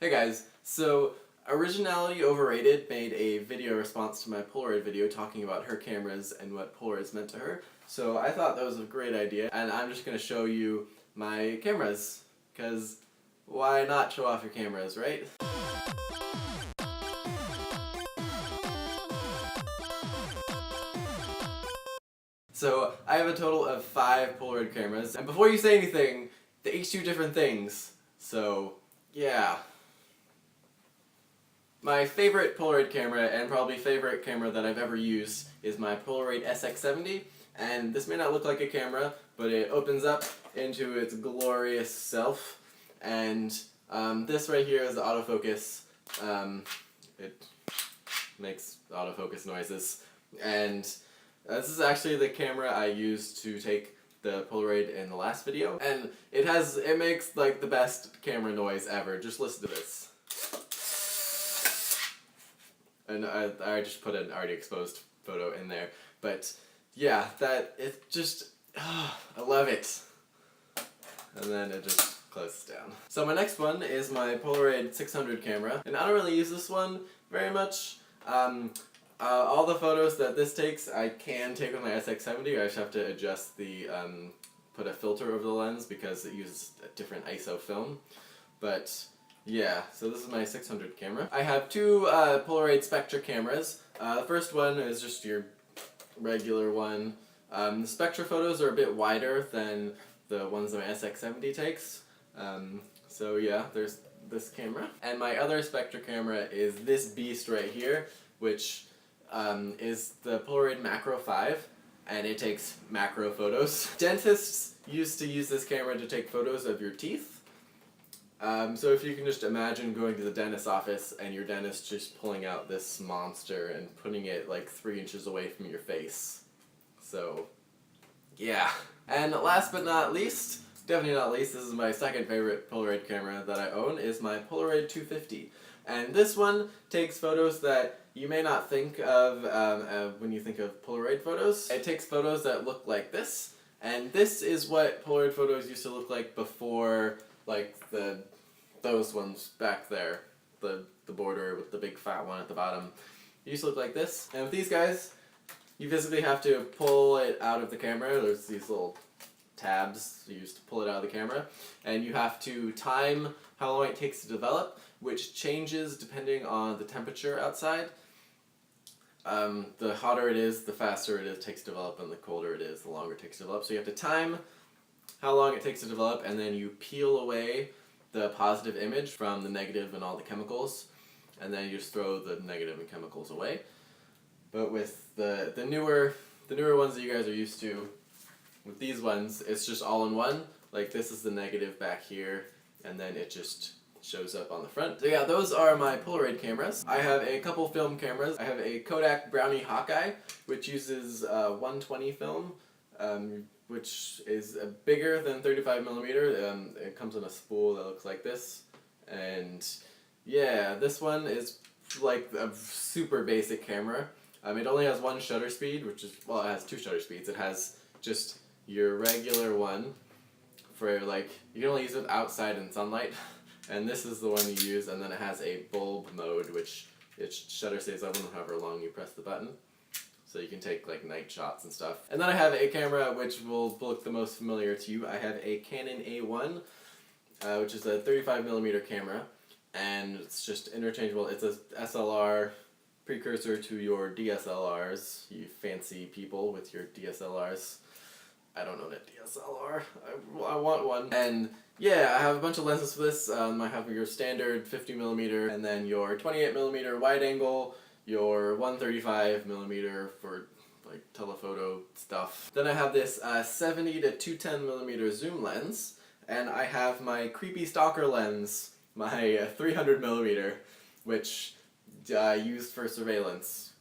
Hey guys, so Originality Overrated made a video response to my Polaroid video talking about her cameras and what Polaroids meant to her. So I thought that was a great idea, and I'm just going to show you my cameras, because why not show off your cameras, right? So I have a total of 5 Polaroid cameras, and before you say anything, they each do different things, so yeah. My favorite Polaroid camera, and probably favorite camera that I've ever used, is my Polaroid SX70, and this may not look like a camera, but it opens up into its glorious self, and this right here is the autofocus. It makes autofocus noises, and this is actually the camera I used to take the Polaroid in the last video, and it makes like the best camera noise ever. Just listen to this. And I just put an already exposed photo in there, but yeah, it just, I love it. And then it just closes down. So my next one is my Polaroid 600 camera, and I don't really use this one very much. All the photos that this takes, I can take with my SX70. I just have to adjust put a filter over the lens because it uses a different ISO film. But yeah, so this is my 600 camera. I have 2 Polaroid Spectra cameras. The first one is just your regular one. The Spectra photos are a bit wider than the ones that my SX70 takes. So yeah, there's this camera. And my other Spectra camera is this beast right here, which is the Polaroid Macro 5, and it takes macro photos. Dentists used to use this camera to take photos of your teeth. So if you can just imagine going to the dentist's office and your dentist just pulling out this monster and putting it like 3 inches away from your face. So, yeah. And last but not least, definitely not least, this is my second favorite Polaroid camera that I own, is my Polaroid 250. And this one takes photos that you may not think of when you think of Polaroid photos. It takes photos that look like this, and this is what Polaroid photos used to look like before, like those ones back there, the border with the big fat one at the bottom. It used to look like this. And with these guys, you physically have to pull it out of the camera. There's these little tabs you use to pull it out of the camera, and you have to time how long it takes to develop, which changes depending on the temperature outside. The hotter it is, the faster it takes to develop, and the colder it is, the longer it takes to develop. So you have to time how long it takes to develop, and then you peel away the positive image from the negative and all the chemicals, and then you just throw the negative and chemicals away. But with the newer ones that you guys are used to, with these ones, it's just all in one. Like this is the negative back here, and then it just shows up on the front. So yeah, those are my Polaroid cameras. I have a couple film cameras. I have a Kodak Brownie Hawkeye, which uses 120 film, which is bigger than 35mm. It comes in a spool that looks like this. And yeah, this one is like a super basic camera. It only has 1 shutter speed, which is, well, it has 2 shutter speeds. It has just your regular one for like, you can only use it outside in sunlight. And this is the one you use, and then it has a bulb mode, which its shutter stays open however long you press the button. So you can take like night shots and stuff. And then I have a camera which will look the most familiar to you. I have a Canon A1, which is a 35mm camera, and it's just interchangeable. It's a SLR precursor to your DSLRs, you fancy people with your DSLRs. I don't own a DSLR. I want one. And yeah, I have a bunch of lenses for this. I have your standard 50mm, and then your 28mm wide angle, your 135mm for like telephoto stuff. Then I have this 70 to 210mm zoom lens, and I have my creepy stalker lens, my 300mm, which I use for surveillance.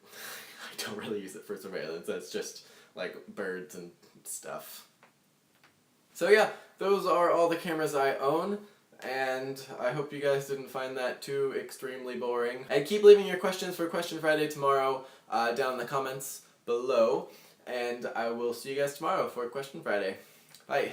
I don't really use it for surveillance, it's just like birds and stuff. So yeah, those are all the cameras I own, and I hope you guys didn't find that too extremely boring. And keep leaving your questions for Question Friday tomorrow down in the comments below, and I will see you guys tomorrow for Question Friday. Bye.